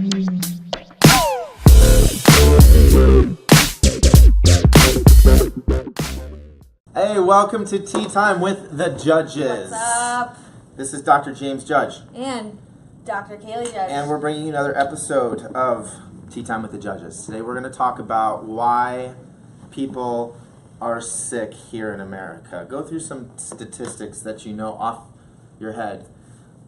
Hey, welcome to Tea Time with the Judges. What's up? This is Dr. James Judge. And Dr. Kalie Judge. And we're bringing you another episode of Tea Time with the Judges. Today we're going to talk about why people are sick here in America. Go through some statistics that you know off your head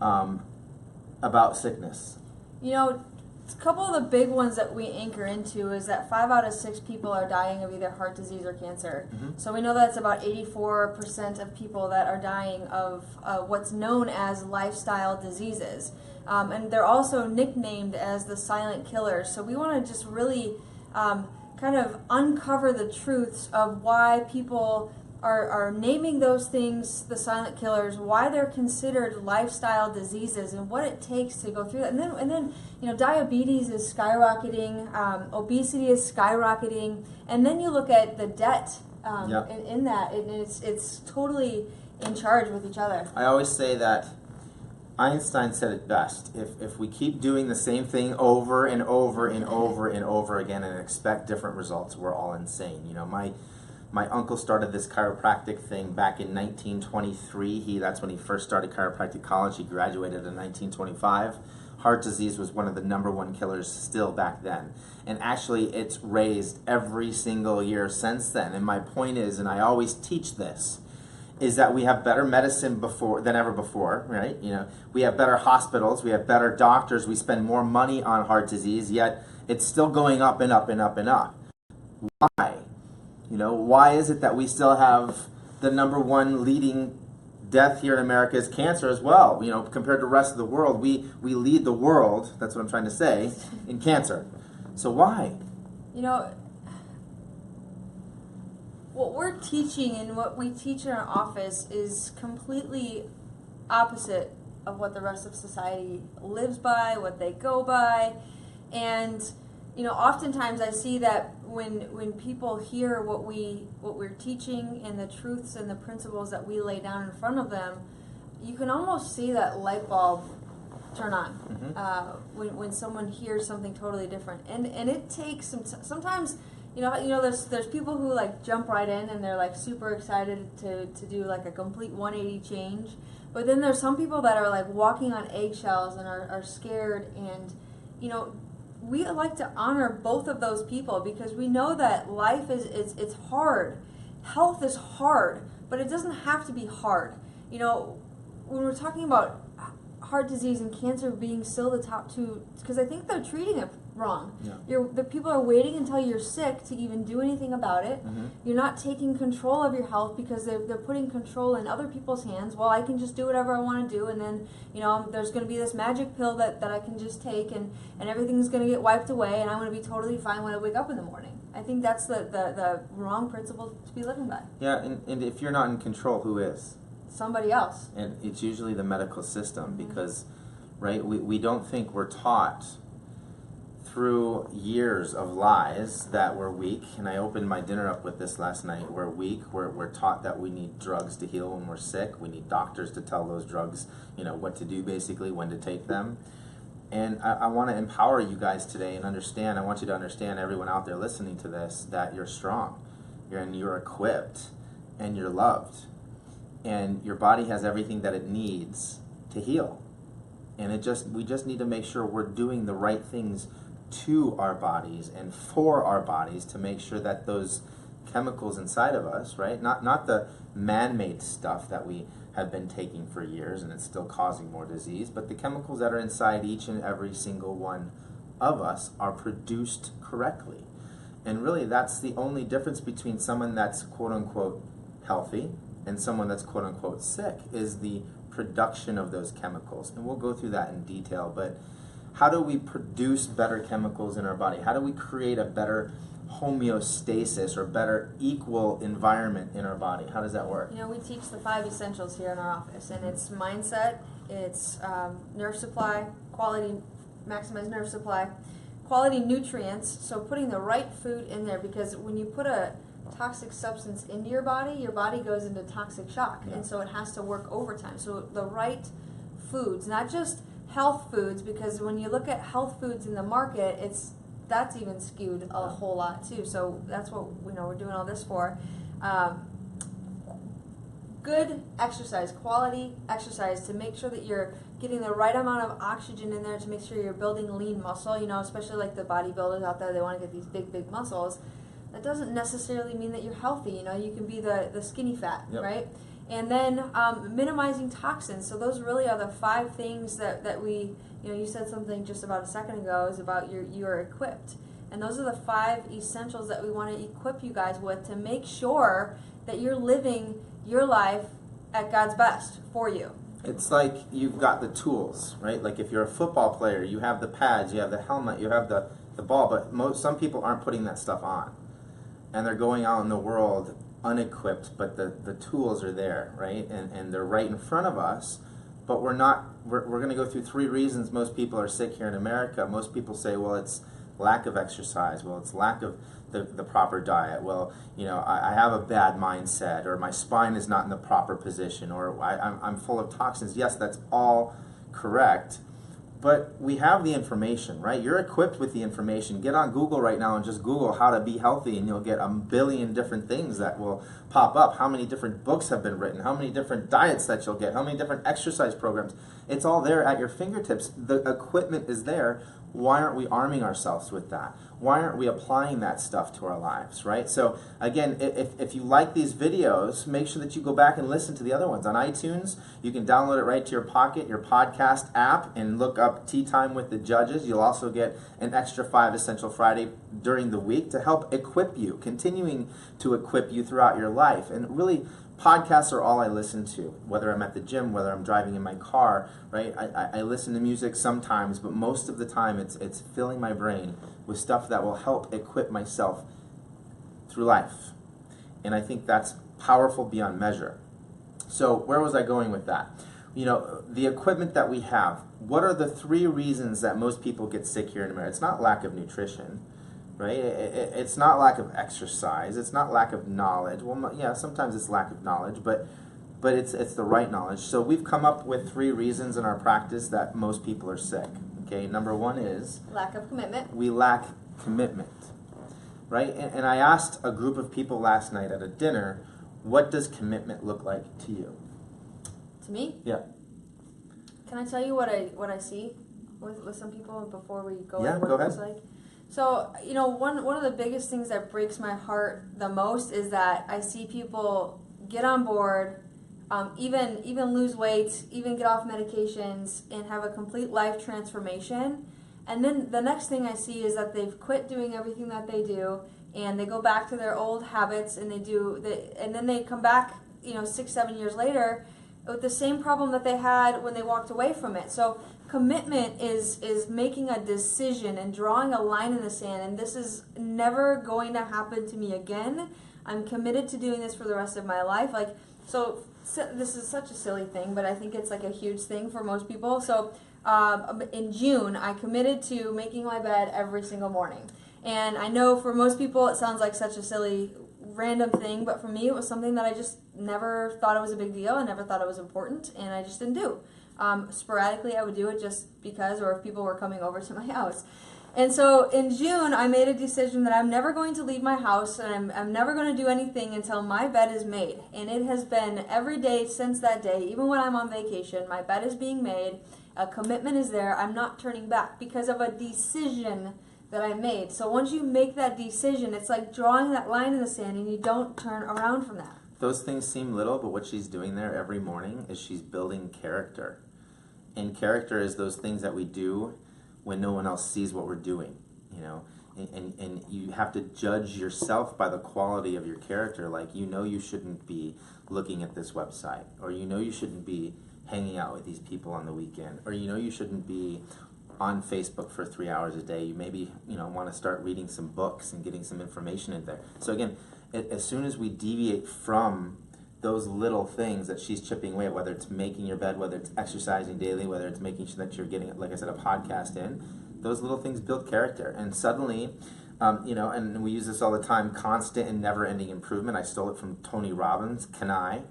about sickness. You know, a couple of the big ones that we anchor into is that 5 out of 6 people are dying of either heart disease or cancer. Mm-hmm. So we know that's about 84% of people that are dying of what's known as lifestyle diseases. And they're also nicknamed as the silent killers. So we want to just really kind of uncover the truths of why people are naming those things the silent killers, why they're considered lifestyle diseases, and what it takes to go through that. And then you know, diabetes is skyrocketing, obesity is skyrocketing, and then you look at the debt in that, and it's totally in charge with each other. I always say that Einstein said it best. If we keep doing the same thing over and over and over and over again and expect different results, we're all insane. You know, my uncle started this chiropractic thing back in 1923. That's when he first started chiropractic college. He graduated in 1925. Heart disease was one of the #1 killers still back then. And actually it's raised every single year since then. And my point is, and I always teach this, is that we have better medicine than ever before, right? You know, we have better hospitals, we have better doctors, we spend more money on heart disease, yet it's still going up and up and up and up. Why? You know, why is it that we still have the #1 leading death here in America is cancer as well? You know, compared to the rest of the world, we lead the world, that's what I'm trying to say, in cancer. So why? You know, what we're teaching and what we teach in our office is completely opposite of what the rest of society lives by, what they go by. And you know, oftentimes I see that when people hear what we're teaching and the truths and the principles that we lay down in front of them, you can almost see that light bulb turn on when someone hears something totally different. And it takes sometimes. You know, there's people who like jump right in and they're like super excited to do like a complete 180 change. But then there's some people that are like walking on eggshells and are scared. And, you know, we like to honor both of those people because we know that life it's hard. Health is hard, but it doesn't have to be hard. You know, when we're talking about heart disease and cancer being still the top 2, because I think they're treating it wrong. Yeah. The people are waiting until you're sick to even do anything about it. Mm-hmm. You're not taking control of your health because they're putting control in other people's hands. Well, I can just do whatever I want to do, and then, you know, there's going to be this magic pill that I can just take, and everything's going to get wiped away, and I'm going to be totally fine when I wake up in the morning. I think that's the wrong principle to be living by. Yeah, and if you're not in control, who is? Somebody else. And it's usually the medical system because, right, we don't think we're taught through years of lies that we're weak. And I opened my dinner up with this last night. We're weak. We're taught that we need drugs to heal when we're sick. We need doctors to tell those drugs, you know, what to do basically, when to take them. And I want to empower you guys today and understand, I want you to understand, everyone out there listening to this, that you're strong. You're equipped and you're loved. And your body has everything that it needs to heal. And we just need to make sure we're doing the right things to our bodies and for our bodies to make sure that those chemicals inside of us, right, not the man-made stuff that we have been taking for years and it's still causing more disease, but the chemicals that are inside each and every single one of us are produced correctly. And really that's the only difference between someone that's quote-unquote healthy and someone that's quote-unquote sick is the production of those chemicals. And we'll go through that in detail, but how do we produce better chemicals in our body? How do we create a better homeostasis or better equal environment in our body? How does that work? You know, we teach the 5 essentials here in our office, and it's mindset, it's nerve supply, maximize nerve supply, quality nutrients, so putting the right food in there, because when you put a toxic substance into your body goes into toxic shock, and so it has to work overtime. So the right foods, not just health foods, because when you look at health foods in the market, that's even skewed a whole lot too. So that's what we're doing all this for. Good exercise, quality exercise, to make sure that you're getting the right amount of oxygen in there, to make sure you're building lean muscle, especially like the bodybuilders out there, they want to get these big muscles. That doesn't necessarily mean that you're healthy. You can be the skinny fat, Yep. right? And then minimizing toxins. So those really are the 5 things that we, you said something just about a second ago, is about you're equipped. And those are the 5 essentials that we want to equip you guys with, to make sure that you're living your life at God's best for you. It's like you've got the tools, right? Like if you're a football player, you have the pads, you have the helmet, you have the ball, but some people aren't putting that stuff on. And they're going out in the world unequipped, but the tools are there, right? And they're right in front of us, but we're going to go through 3 reasons most people are sick here in America. Most people say, well, it's lack of exercise. Well, it's lack of the proper diet. Well, I have a bad mindset, or my spine is not in the proper position, or I'm full of toxins. Yes, that's all correct. But we have the information, right? You're equipped with the information. Get on Google right now and just Google how to be healthy, and you'll get a billion different things that will pop up. How many different books have been written? How many different diets that you'll get? How many different exercise programs? It's all there at your fingertips. The equipment is there. Why aren't we arming ourselves with that? Why aren't we applying that stuff to our lives, right? So again, if you like these videos, make sure that you go back and listen to the other ones. On iTunes, you can download it right to your pocket, your podcast app, and look up Tea Time with the Judges. You'll also get an extra 5 Essential Friday during the week to help equip you, continuing to equip you throughout your life. And really, podcasts are all I listen to, whether I'm at the gym, whether I'm driving in my car, right? I listen to music sometimes, but most of the time it's filling my brain with stuff that will help equip myself through life. And I think that's powerful beyond measure. So where was I going with that? The equipment that we have, what are the 3 reasons that most people get sick here in America? It's not lack of nutrition, right? It's not lack of exercise. It's not lack of knowledge. Well, yeah, sometimes it's lack of knowledge, but it's the right knowledge. So we've come up with 3 reasons in our practice that most people are sick. Okay, number 1 is lack of commitment. We lack commitment, right? And I asked a group of people last night at a dinner, what does commitment look like to you? To me? Yeah. Can I tell you what I see with some people before we go Yeah, into what go it looks ahead. like? So, one of the biggest things that breaks my heart the most is that I see people get on board, even lose weight, even get off medications, and have a complete life transformation. And then the next thing I see is that they've quit doing everything that they do, and they go back to their old habits, and and then they come back, 6-7 years later with the same problem that they had when they walked away from it. So commitment is making a decision and drawing a line in the sand, and this is never going to happen to me again. I'm committed to doing this for the rest of my life. So this is such a silly thing, but I think it's like a huge thing for most people. So in June, I committed to making my bed every single morning. And I know for most people it sounds like such a silly random thing, but for me it was something that I just never thought it was a big deal. I never thought it was important, and I just didn't do. Sporadically I would do it just because, or if people were coming over to my house. And so in June I made a decision that I'm never going to leave my house, and I'm never going to do anything until my bed is made. And it has been every day since that day. Even when I'm on vacation, my bed is being made. A commitment is there. I'm not turning back because of a decision that I made. So once you make that decision, it's like drawing that line in the sand, and you don't turn around from that. Those things seem little, but what she's doing there every morning is she's building character. And character is those things that we do when no one else sees what we're doing, and you have to judge yourself by the quality of your character. Like, you shouldn't be looking at this website, or you shouldn't be hanging out with these people on the weekend, or you shouldn't be on Facebook for 3 hours a day. You maybe want to start reading some books and getting some information in there. So again, as soon as we deviate from those little things that she's chipping away at, whether it's making your bed, whether it's exercising daily, whether it's making sure that you're getting, like I said, a podcast in, those little things build character. And suddenly, and we use this all the time, constant and never-ending improvement. I stole it from Tony Robbins, Kanai,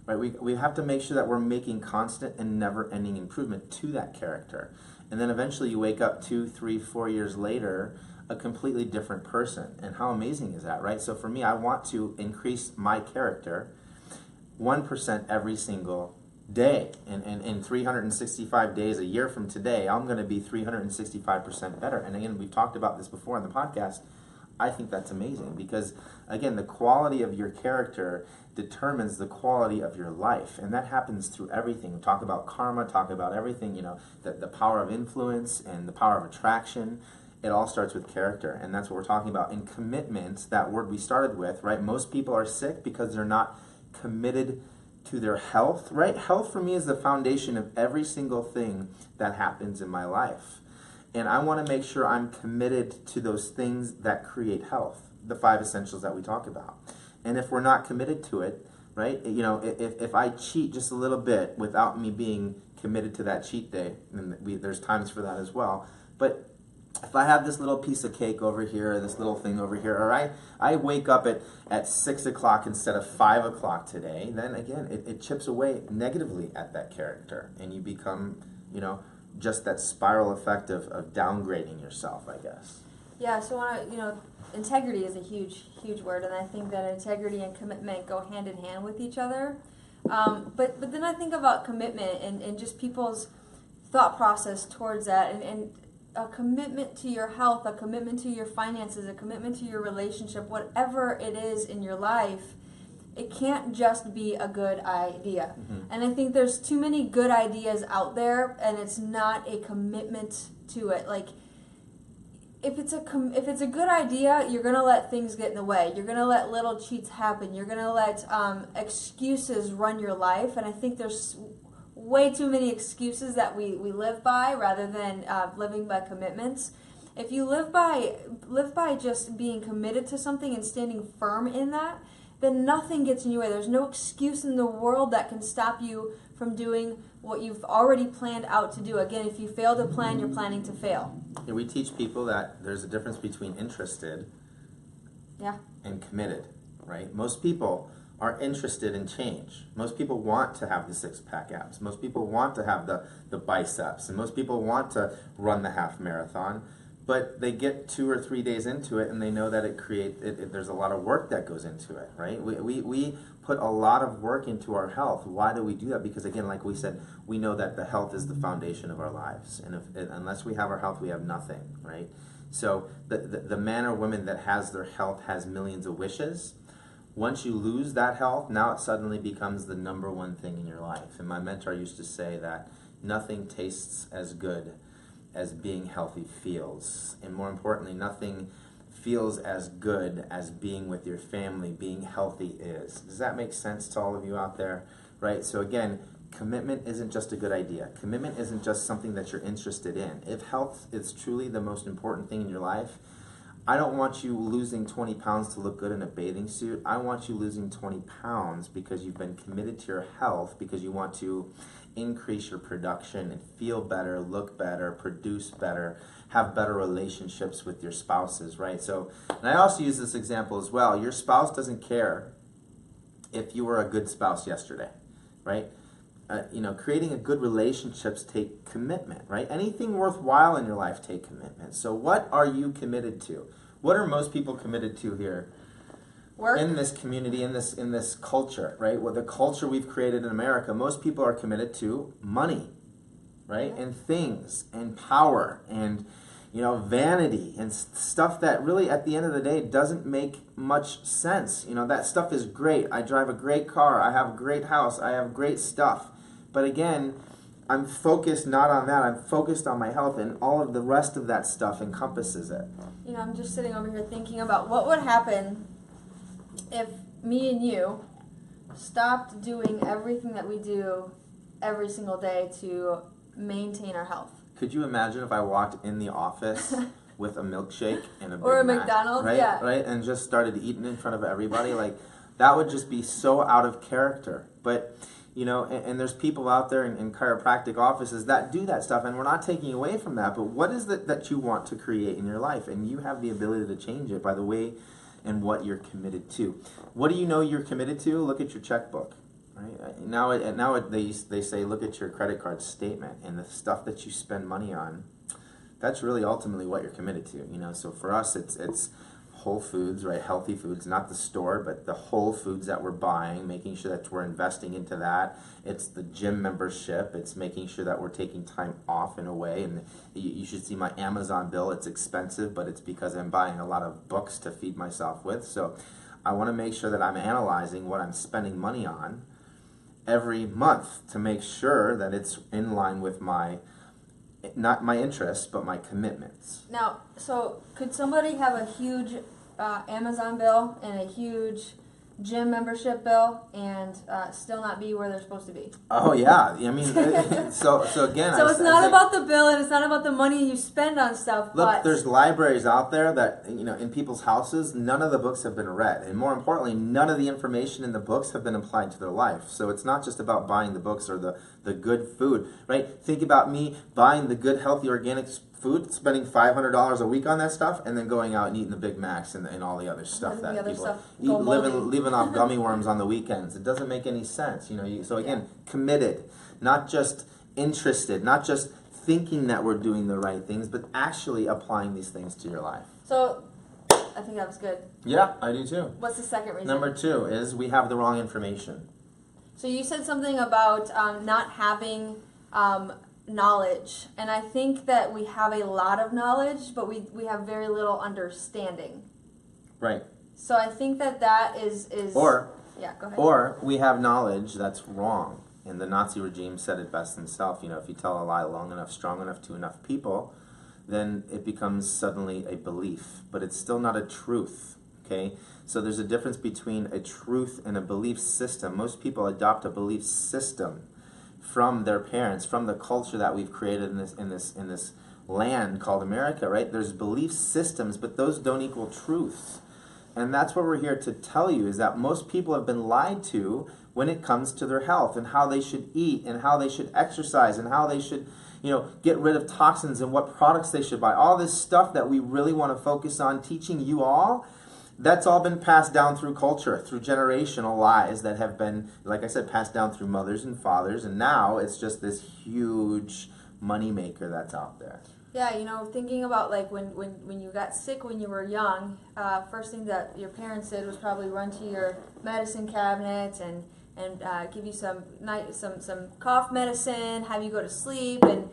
right? We have to make sure that we're making constant and never-ending improvement to that character. And then eventually you wake up 2, 3, 4 years later, a completely different person. And how amazing is that, right? So for me, I want to increase my character 1% every single day. And in 365 days, a year from today, I'm going to be 365% better. And again, we've talked about this before on the podcast. I think that's amazing because, again, the quality of your character determines the quality of your life. And that happens through everything. We talk about karma, talk about everything, the power of influence and the power of attraction. It all starts with character. And that's what we're talking about. And commitment, that word we started with, right? Most people are sick because they're not committed to their health, right? Health for me is the foundation of every single thing that happens in my life. And I want to make sure I'm committed to those things that create health, the 5 essentials that we talk about. And if we're not committed to it, right? If I cheat just a little bit without me being committed to that cheat day, and there's times for that as well, but if I have this little piece of cake over here, this little thing over here, or I wake up at 6 o'clock instead of 5 o'clock today, then again, it chips away negatively at that character. And you become, just that spiral effect of downgrading yourself, I guess. Yeah, so integrity is a huge, huge word, and I think that integrity and commitment go hand in hand with each other. But then I think about commitment and just people's thought process towards that, and a commitment to your health, a commitment to your finances, a commitment to your relationship, whatever it is in your life, it can't just be a good idea. Mm-hmm. And I think there's too many good ideas out there, and it's not a commitment to it. Like, if it's a good idea, you're gonna let things get in the way. You're gonna let little cheats happen. You're gonna let excuses run your life. And I think there's way too many excuses that we live by rather than living by commitments. If you live by just being committed to something and standing firm in that, then nothing gets in your way. There's no excuse in the world that can stop you from doing what you've already planned out to do. Again, if you fail to plan, you're planning to fail. Yeah, we teach people that there's a difference between interested and committed, right? Most people are interested in change. Most people want to have the 6-pack abs. Most people want to have the biceps. And most people want to run the half marathon. But they get 2 or 3 days into it and they know that there's a lot of work that goes into it, right? We put a lot of work into our health. Why do we do that? Because again, like we said, we know that the health is the foundation of our lives. And unless we have our health, we have nothing, right? So the man or woman that has their health has millions of wishes. Once you lose that health, now it suddenly becomes the number one thing in your life. And my mentor used to say that nothing tastes as good as being healthy feels. And more importantly, nothing feels as good as being with your family, being healthy is. Does that make sense to all of you out there? Right? So again, commitment isn't just a good idea. Commitment isn't just something that you're interested in. If health is truly the most important thing in your life, I don't want you losing 20 pounds to look good in a bathing suit. I want you losing 20 pounds because you've been committed to your health, because you want to increase your production and feel better, look better, produce better, have better relationships with your spouses, right? So, and I also use this example as well. Your spouse doesn't care if you were a good spouse yesterday, right? Creating a good relationships take commitment, right? Anything worthwhile in your life take commitment. So what are you committed to? What are most people committed to here? Work. In this community, in this culture, right? Well, the culture we've created in America, most people are committed to money, right? And things, and power, and vanity, and stuff that really, at the end of the day, doesn't make much sense. That stuff is great. I drive a great car. I have a great house. I have great stuff. But again, I'm focused not on that. I'm focused on my health, and all of the rest of that stuff encompasses it. I'm just sitting over here thinking about what would happen if me and you stopped doing everything that we do every single day to maintain our health. Could you imagine if I walked in the office with a milkshake and a Big or a Mac, McDonald's, right? yeah. Right? And just started eating in front of everybody? Like, that would just be so out of character. But, and there's people out there in chiropractic offices that do that stuff, and we're not taking away from that. But what is it that you want to create in your life? And you have the ability to change it by the way and what you're committed to. What do you know you're committed to? Look at your checkbook. right? They say look at your credit card statement, and the stuff that you spend money on, that's really ultimately what you're committed to, you know. So for us, it's whole foods, right? Healthy foods, not the store, but the whole foods that we're buying, making sure that we're investing into that. It's the gym membership. It's making sure that we're taking time off in a way. And you should see my Amazon bill. It's expensive, but it's because I'm buying a lot of books to feed myself with. So I want to make sure that I'm analyzing what I'm spending money on every month to make sure that it's in line with not my interests, but my commitments. Now, so could somebody have a huge Amazon bill and a huge gym membership bill and still not be where they're supposed to be? Oh yeah, I mean, so again. So it's not about the bill and it's not about the money you spend on stuff. Look, but there's libraries out there that, you know, in people's houses, none of the books have been read, and more importantly, none of the information in the books have been applied to their life. So it's not just about buying the books or the good food, right? Think about me buying the good, healthy, organic food, spending $500 a week on that stuff, and then going out and eating the Big Macs and all the other stuff that people eat, living off gummy worms on the weekends. It doesn't make any sense, you know. So again, committed, not just interested, not just thinking that we're doing the right things, but actually applying these things to your life. So I think that was good. Yeah, I do too. What's the second reason? Number 2 is we have the wrong information. So you said something about not having knowledge, and I think that we have a lot of knowledge, but we have very little understanding. Right. So I think that is Or yeah, go ahead. Or we have knowledge that's wrong. And the Nazi regime said it best himself. You know, if you tell a lie long enough, strong enough to enough people, then it becomes suddenly a belief. But it's still not a truth, okay? So there's a difference between a truth and a belief system. Most people adopt a belief system from their parents, from the culture that we've created in this land called America, right? There's belief systems, but those don't equal truths. And that's what we're here to tell you, is that most people have been lied to when it comes to their health and how they should eat and how they should exercise and how they should, you know, get rid of toxins and what products they should buy. All this stuff that we really want to focus on teaching you all, that's all been passed down through culture, through generational lies that have been, like I said, passed down through mothers and fathers, and now it's just this huge moneymaker that's out there. Yeah, you know, thinking about like when you got sick when you were young, first thing that your parents did was probably run to your medicine cabinet and give you some cough medicine, have you go to sleep, and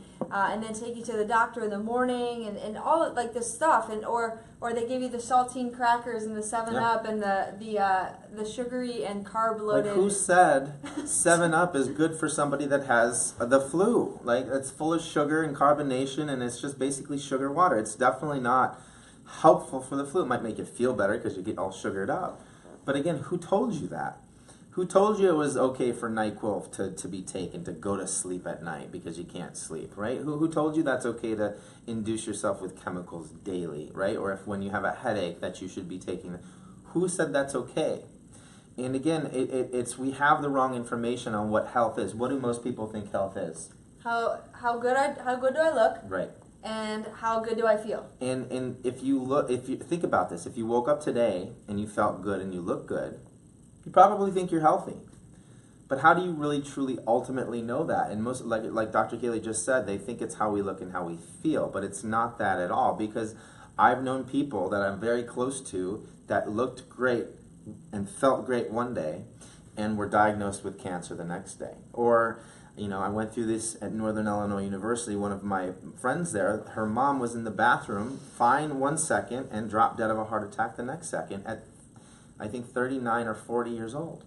then take you to the doctor in the morning, and all of, like this stuff, and or they give you the saltine crackers and the 7-Up and the sugary and carb loaded. Like, who said 7-Up is good for somebody that has the flu? Like, it's full of sugar and carbonation, and it's just basically sugar water. It's definitely not helpful for the flu. It might make you feel better because you get all sugared up. But again, who told you that? Who told you it was okay for NyQuil to be taken to go to sleep at night because you can't sleep, right? Who told you that's okay to induce yourself with chemicals daily, right? Or if when you have a headache that you should be taking. Who said that's okay? And again, it's we have the wrong information on what health is. What do most people think health is? How good do I look? Right. And how good do I feel? And if you think about this, if you woke up today and you felt good and you look good, you probably think you're healthy. But how do you really truly ultimately know that? And most, like Dr. Kalie just said, they think it's how we look and how we feel, but it's not that at all, because I've known people that I'm very close to that looked great and felt great one day and were diagnosed with cancer the next day. Or, you know, I went through this at Northern Illinois University. One of my friends there, her mom was in the bathroom, fine 1 second, and dropped dead of a heart attack the next second at, I think, 39 or 40 years old.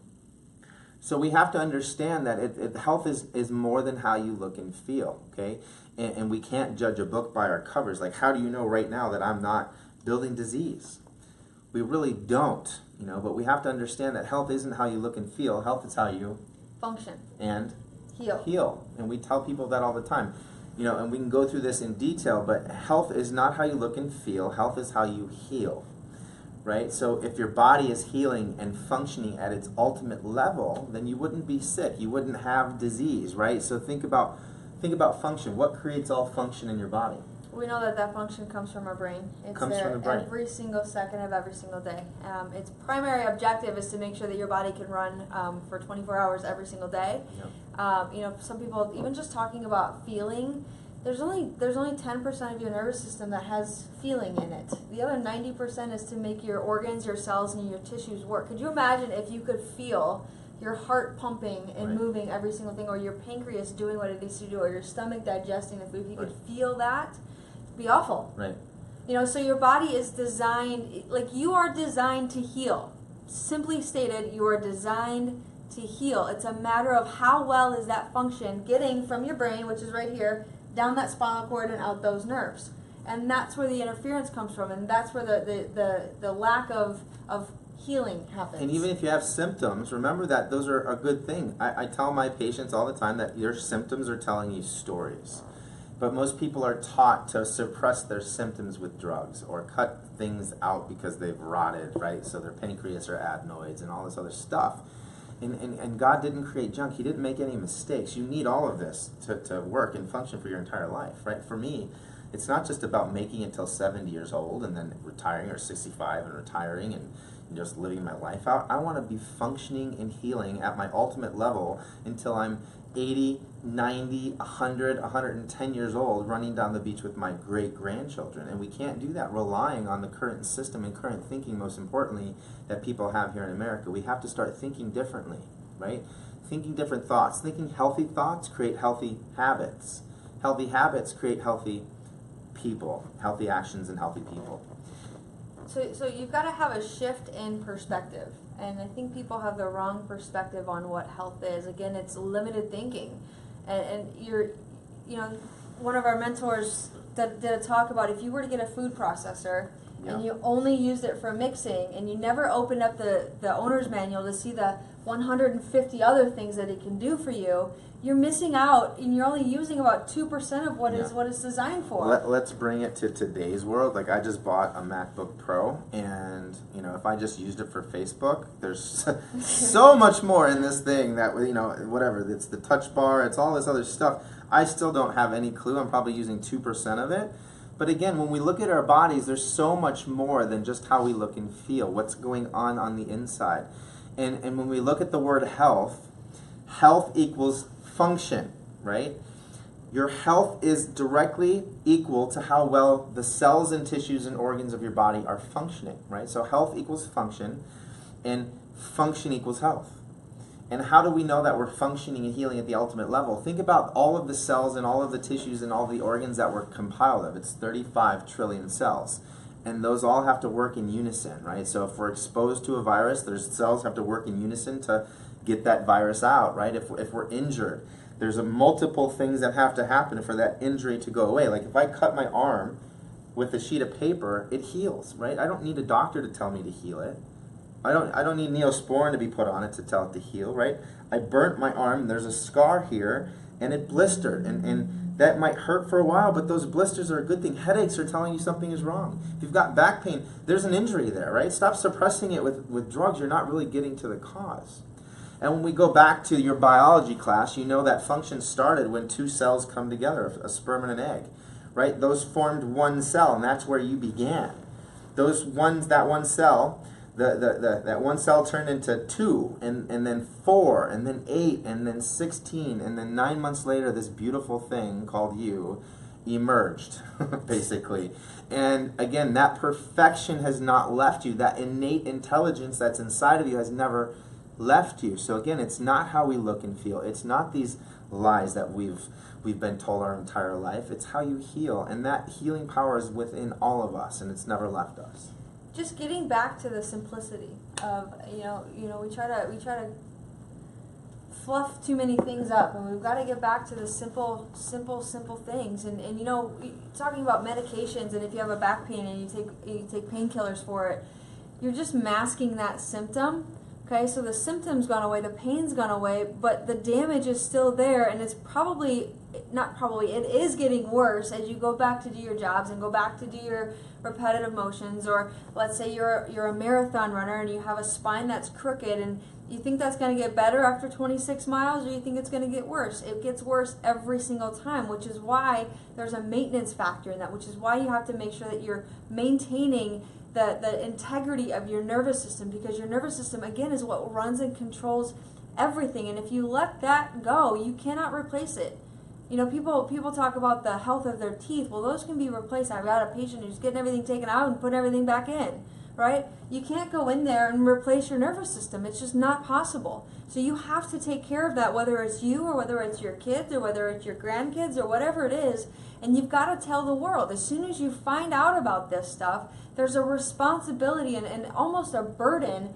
So we have to understand that health is more than how you look and feel, okay? And we can't judge a book by our covers. Like, how do you know right now that I'm not building disease? We really don't, you know, but we have to understand that health isn't how you look and feel. Health is how you function and heal. And we tell people that all the time. You know, and we can go through this in detail, but health is not how you look and feel. Health is how you heal. Right? So if your body is healing and functioning at its ultimate level, then you wouldn't be sick. You wouldn't have disease, right? So think about function. What creates all function in your body? We know that that function comes from our brain. It's Comes there from the brain. every single second of every single day. Its primary objective is to make sure that your body can run for 24 hours every single day. Yep. Some people, even just talking about feeling, there's only 10% of your nervous system that has feeling in it. The other 90% is to make your organs, your cells, and your tissues work. Could you imagine if you could feel your heart pumping and Right. moving every single thing, or your pancreas doing what it needs to do, or your stomach digesting the food? If you could Right. feel that, it'd be awful. Right. So your body is designed, like you are designed to heal. Simply stated, you are designed to heal. It's a matter of how well is that function getting from your brain, which is right here, down that spinal cord and out those nerves. And that's where the interference comes from, and that's where the lack of healing happens. And even if you have symptoms, remember that those are a good thing. I tell my patients all the time that your symptoms are telling you stories. But most people are taught to suppress their symptoms with drugs or cut things out because they've rotted, right? So their pancreas or adenoids and all this other stuff. And God didn't create junk. He didn't make any mistakes. You need all of this to work and function for your entire life, right? For me, it's not just about making it till 70 years old and then retiring, or 65 and retiring and just living my life out. I want to be functioning and healing at my ultimate level until I'm 80, 90, 100, 110 years old, running down the beach with my great-grandchildren. And we can't do that relying on the current system and current thinking, most importantly, that people have here in America. We have to start thinking differently, right? Thinking different thoughts. Thinking healthy thoughts create healthy habits. Healthy habits create healthy people, healthy actions and healthy people. So you've got to have a shift in perspective, and I think people have the wrong perspective on what health is. Again, it's limited thinking, and one of our mentors did a talk about if you were to get a food processor and you only used it for mixing, and you never opened up the owner's manual to see the 150 other things that it can do for you, you're missing out, and you're only using about 2% of what it's designed for. Let's bring it to today's world. Like, I just bought a MacBook Pro, and if I just used it for Facebook, there's so much more in this thing that whatever. It's the touch bar, it's all this other stuff. I still don't have any clue. I'm probably using 2% of it. But again, when we look at our bodies, there's so much more than just how we look and feel. What's going on the inside, and when we look at the word health, health equals function, right? Your health is directly equal to how well the cells and tissues and organs of your body are functioning, right? So health equals function, and function equals health. And how do we know that we're functioning and healing at the ultimate level? Think about all of the cells and all of the tissues and all the organs that we're compiled of. It's 35 trillion cells. And those all have to work in unison, right? So if we're exposed to a virus, those cells have to work in unison to get that virus out, right? If we're injured, there's multiple things that have to happen for that injury to go away. Like if I cut my arm with a sheet of paper, it heals, right? I don't need a doctor to tell me to heal it. I don't need Neosporin to be put on it to tell it to heal, right? I burnt my arm, there's a scar here, and it blistered, and that might hurt for a while, but those blisters are a good thing. Headaches are telling you something is wrong. If you've got back pain, there's an injury there, right? Stop suppressing it with drugs. You're not really getting to the cause. And when we go back to your biology class, you know that function started when two cells come together, a sperm and an egg, right? Those formed one cell, and that's where you began. That one cell, that one cell turned into 2, and then 4, and then 8, and then 16, and then 9 months later, this beautiful thing called you emerged, basically. And again, that perfection has not left you. That innate intelligence that's inside of you has never left you. So again, it's not how we look and feel. It's not these lies that we've been told our entire life. It's how you heal, and that healing power is within all of us, and it's never left us. Just getting back to the simplicity of we try to fluff too many things up, and we've got to get back to the simple things. And talking about medications, and if you have a back pain and you take painkillers for it, you're just masking that symptom. Okay, so the symptom's gone away, the pain's gone away, but the damage is still there, and it's probably not probably, it is getting worse as you go back to do your jobs and go back to do your repetitive motions. Or let's say you're a marathon runner and you have a spine that's crooked, and you think that's going to get better after 26 miles, or you think it's going to get worse. It gets worse every single time, which is why there's a maintenance factor in that, which is why you have to make sure that you're maintaining the integrity of your nervous system, because your nervous system, again, is what runs and controls everything. And if you let that go, you cannot replace it. You know, people talk about the health of their teeth. Well, those can be replaced. I've got a patient who's getting everything taken out and putting everything back in, right? You can't go in there and replace your nervous system. It's just not possible. So you have to take care of that, whether it's you or whether it's your kids or whether it's your grandkids or whatever it is. And you've got to tell the world. As soon as you find out about this stuff, there's a responsibility and almost a burden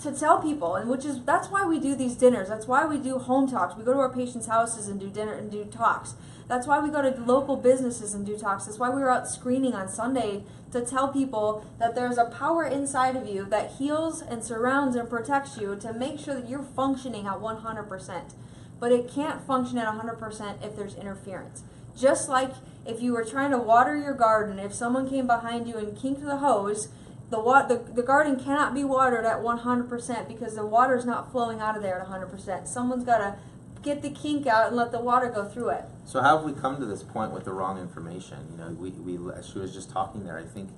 to tell people. And that's why we do these dinners. That's why we do home talks. We go to our patients' houses and do dinner and do talks. That's why we go to local businesses and do talks. That's why we were out screening on Sunday to tell people that there's a power inside of you that heals and surrounds and protects you to make sure that you're functioning at 100%. But it can't function at 100% if there's interference. Just like if you were trying to water your garden, if someone came behind you and kinked the hose, the garden cannot be watered at 100% because the water's not flowing out of there at 100%. Someone's got to get the kink out and let the water go through it. So how have we come to this point with the wrong information? You know, we as she was just talking there, I think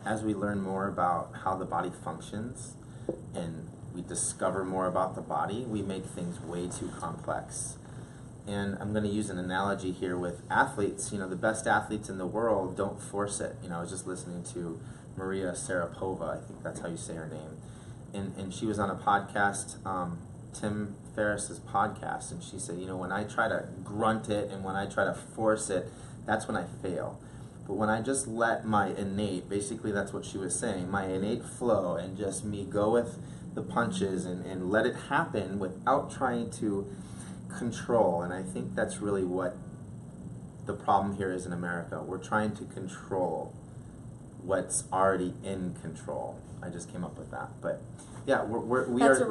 as we learn more about how the body functions and we discover more about the body, we make things way too complex. And I'm going to use an analogy here with athletes. You know, the best athletes in the world don't force it. You know, I was just listening to Maria Sharapova, I think that's how you say her name. And she was on a podcast, Tim Ferriss's podcast, and she said, you know, when I try to grunt it and when I try to force it, that's when I fail. But when I just let my innate, basically that's what she was saying, my innate flow and just me go with the punches and let it happen without trying to control. And I think that's really what the problem here is in America. We're trying to control what's already in control. I just came up with that, but yeah, it is a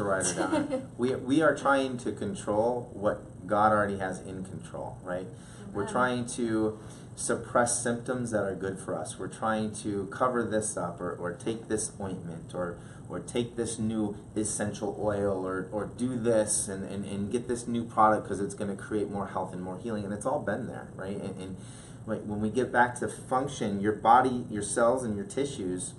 writer downer. we are trying to control what God already has in control, right? We're trying to suppress symptoms that are good for us. We're trying to cover this up or take this ointment or take this new essential oil or do this and get this new product because it's going to create more health and more healing. And it's all been there, right? And when we get back to function, your body, your cells, and your tissues,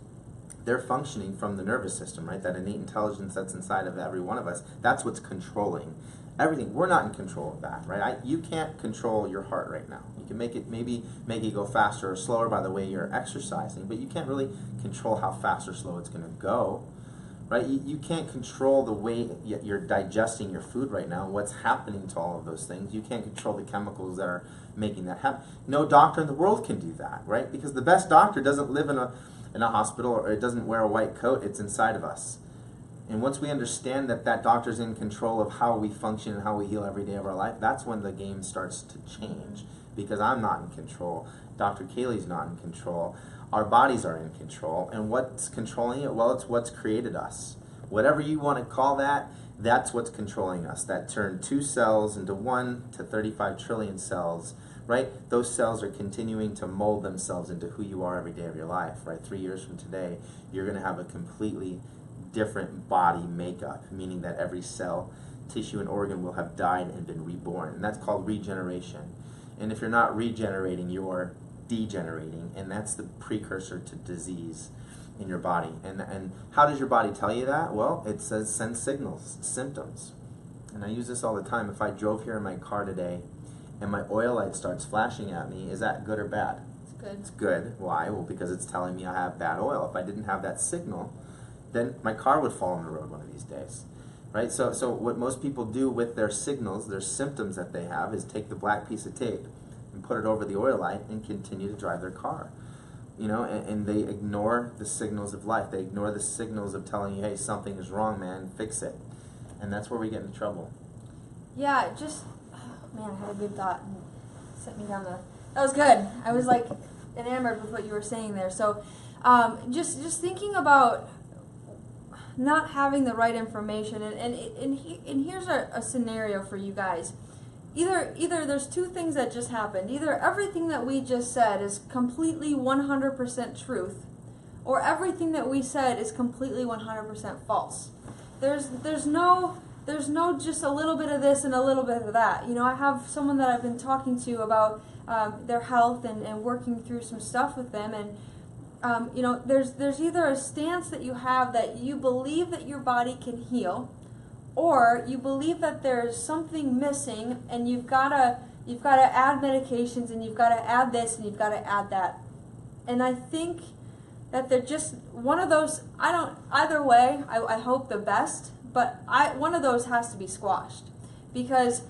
they're functioning from the nervous system, right? That innate intelligence that's inside of every one of us, that's what's controlling everything. We're not in control of that, right? You can't control your heart right now. You can make it go faster or slower by the way you're exercising, but you can't really control how fast or slow it's going to go, right? You can't control the way you're digesting your food right now, what's happening to all of those things. You can't control the chemicals that are making that happen. No doctor in the world can do that, right? Because the best doctor doesn't live in a hospital or it doesn't wear a white coat. It's inside of us. And once we understand that doctor's in control of how we function and how we heal every day of our life, that's when the game starts to change. Because I'm not in control. Dr. Kalie's not in control. Our bodies are in control. And what's controlling it? Well, it's what's created us. Whatever you want to call that, that's what's controlling us. That turned 2 cells into 1 to 35 trillion cells, right? Those cells are continuing to mold themselves into who you are every day of your life, right? 3 years from today, you're going to have a completely different body makeup, meaning that every cell, tissue, and organ will have died and been reborn. And that's called regeneration. And if you're not regenerating, you're degenerating, and that's the precursor to disease in your body. And how does your body tell you that? Well, it says send signals, symptoms. And I use this all the time. If I drove here in my car today and my oil light starts flashing at me, is that good or bad? It's good. It's good. Why? Well, because it's telling me I have bad oil. If I didn't have that signal, then my car would fall on the road one of these days. Right? So what most people do with their signals, their symptoms that they have, is take the black piece of tape and put it over the oil light and continue to drive their car. You know, and they ignore the signals of life. They ignore the signals of telling you, hey, something is wrong, man, fix it. And that's where we get into trouble. Yeah, man, I had a good thought and sent me down that was good. I was like enamored with what you were saying there. So just thinking about not having the right information, and here's a scenario for you guys. either there's two things that just happened. Either everything that we just said is completely 100% truth, or everything that we said is completely 100% false. There's no just a little bit of this and a little bit of that. I have someone that I've been talking to about their health and working through some stuff with them, and there's either a stance that you have that you believe that your body can heal, or you believe that there's something missing and you've got to add medications, and you've got to add this, and you've got to add that. And I think that they're just one of those. Either way, I hope the best, but one of those has to be squashed, because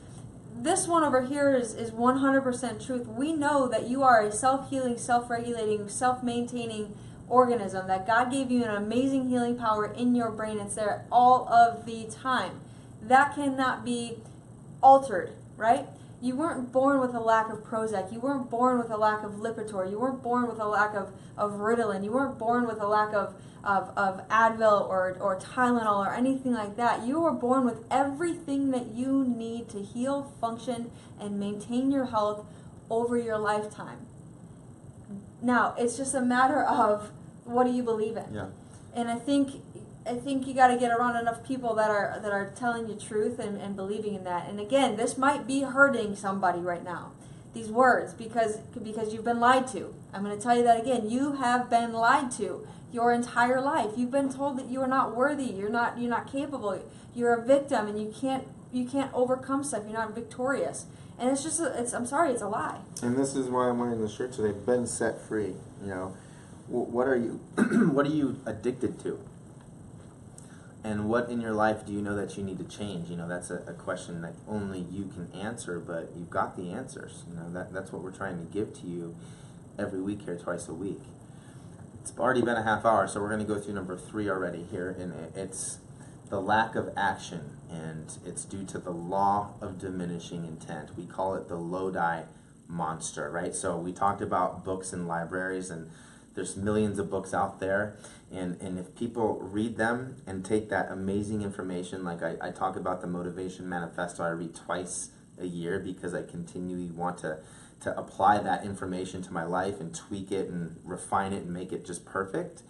this one over here is 100% truth. We know that you are a self-healing, self-regulating, self-maintaining organism, that God gave you an amazing healing power in your brain. It's there all of the time. That cannot be altered, right? You weren't born with a lack of Prozac. You weren't born with a lack of Lipitor. You weren't born with a lack of Ritalin. You weren't born with a lack of Advil or Tylenol or anything like that. You were born with everything that you need to heal, function, and maintain your health over your lifetime. Now, it's just a matter of what do you believe in. Yeah. And I think you got to get around enough people that are telling you truth and believing in that. And again, this might be hurting somebody right now, these words, because you've been lied to. I'm going to tell you that again. You have been lied to your entire life. You've been told that you are not worthy. You're not capable. You're a victim, and you can't overcome stuff. You're not victorious. And it's just I'm sorry, it's a lie. And this is why I'm wearing the shirt today. Been set free. What are you what are you addicted to? And what in your life do you know that you need to change? That's a question that only you can answer, but you've got the answers. That's what we're trying to give to you every week here, twice a week. It's already been a half hour, so we're going to go through number 3 already here, and it's the lack of action, and it's due to the law of diminishing intent. We call it the Lodi monster, right? So we talked about books in libraries, and there's millions of books out there, and if people read them and take that amazing information, like I talk about the Motivation Manifesto, I read twice a year because I continually want to apply that information to my life and tweak it and refine it and make it just perfect.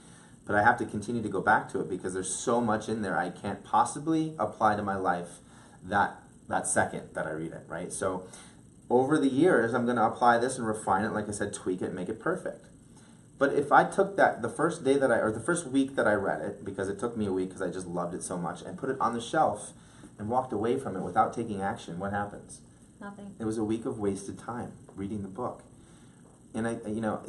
But I have to continue to go back to it because there's so much in there I can't possibly apply to my life that second that I read it, right? So over the years, I'm going to apply this and refine it, like I said, tweak it, make it perfect. But if I took that the first week that I read it, because it took me a week because I just loved it so much, and put it on the shelf and walked away from it without taking action, what happens? Nothing. It was a week of wasted time reading the book. And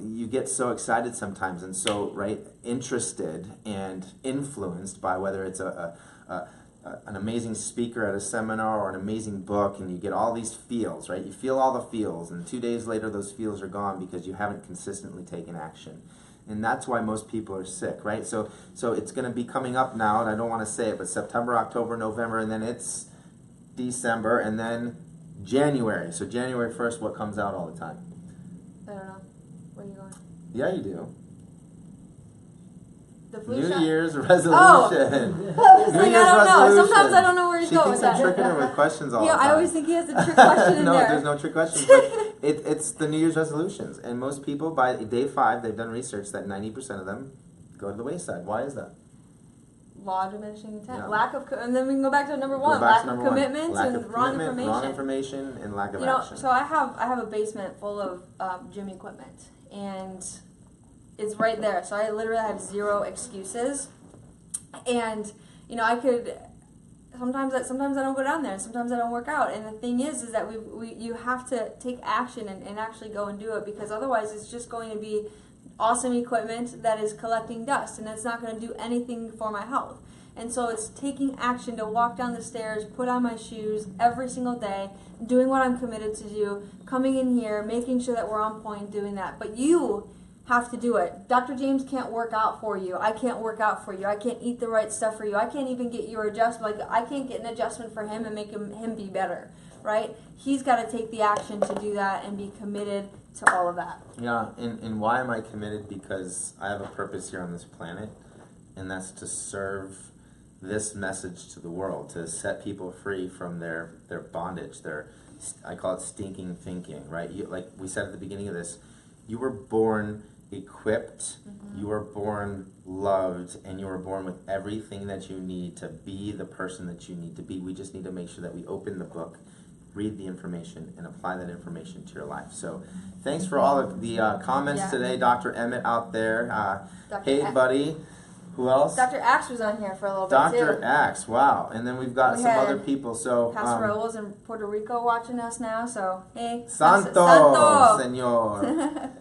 you get so excited sometimes and so interested and influenced by whether it's an amazing speaker at a seminar or an amazing book, and you get all these feels, right? You feel all the feels, and 2 days later those feels are gone because you haven't consistently taken action. And that's why most people are sick, right? So it's going to be coming up now, and I don't want to say it, but September, October, November, and then it's December, and then January. So January 1st, what comes out all the time? I don't know. Where are you going? Yeah, you do. The flu New shot? Year's resolution. Oh. I was like, I don't know. Sometimes I don't know where he's going with that. She thinks I'm tricking her with questions all the time. I always think he has a trick question in no, there. No, there's no trick questions. But it's the New Year's resolutions. And most people, by day 5, they've done research that 90% of them go to the wayside. Why is that? Law of diminishing intent. Yeah. And then we can go back to number 1. Lack of commitment and wrong information. Wrong information and lack of action. So I have a basement full of gym equipment, and it's right there. So I literally have 0 excuses. And I could sometimes I don't go down there, and sometimes I don't work out. And the thing is that you have to take action and actually go and do it, because otherwise it's just going to be awesome equipment that is collecting dust, and it's not going to do anything for my health. And so it's taking action to walk down the stairs, put on my shoes every single day, doing what I'm committed to do, coming in here, making sure that we're on point, doing that. But you have to do it. Dr. James can't work out for you. I can't work out for you. I can't eat the right stuff for you. I can't even get your adjustment. Like, I can't get an adjustment for him and make him be better, right? He's got to take the action to do that and be committed to all of that. Yeah, and why am I committed? Because I have a purpose here on this planet, and that's to serve this message to the world, to set people free from their bondage, their I call it stinking thinking, right? Like we said at the beginning of this, you were born equipped, you were born loved, and you were born with everything that you need to be the person that you need to be. We just need to make sure that we open the book, read the information, and apply that information to your life. So thanks for all of the comments today. Dr. Emmett out there. Hey, buddy. Who else? Dr. Axe was on here for a little bit Dr. too. Axe, wow. And then we've got some other people. So Pastor Raul's in Puerto Rico watching us now, so hey. Santo, Senor.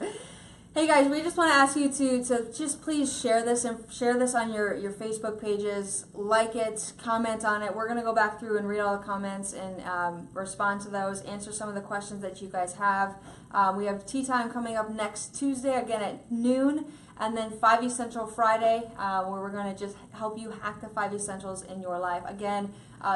Hey guys, we just want to ask you to just please share this and share this on your Facebook pages, like it, comment on it. We're going to go back through and read all the comments and respond to those, answer some of the questions that you guys have. We have tea time coming up next Tuesday, again at noon, and then 5 Essential Friday, where we're going to just help you hack the 5 Essentials in your life. Again,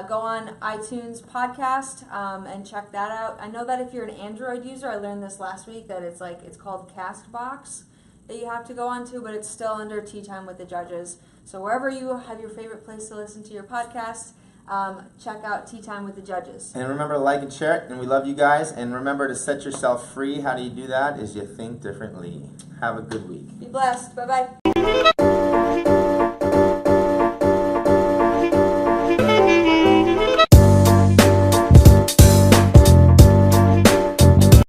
go on iTunes podcast and check that out. I know that if you're an Android user, I learned this last week, that it's called Castbox that you have to go on to, but it's still under Tea Time with the Judges. So wherever you have your favorite place to listen to your podcast, check out Tea Time with the Judges. And remember to like and share it, and we love you guys. And remember to set yourself free. How do you do that? Is you think differently. Have a good week. Be blessed. Bye-bye.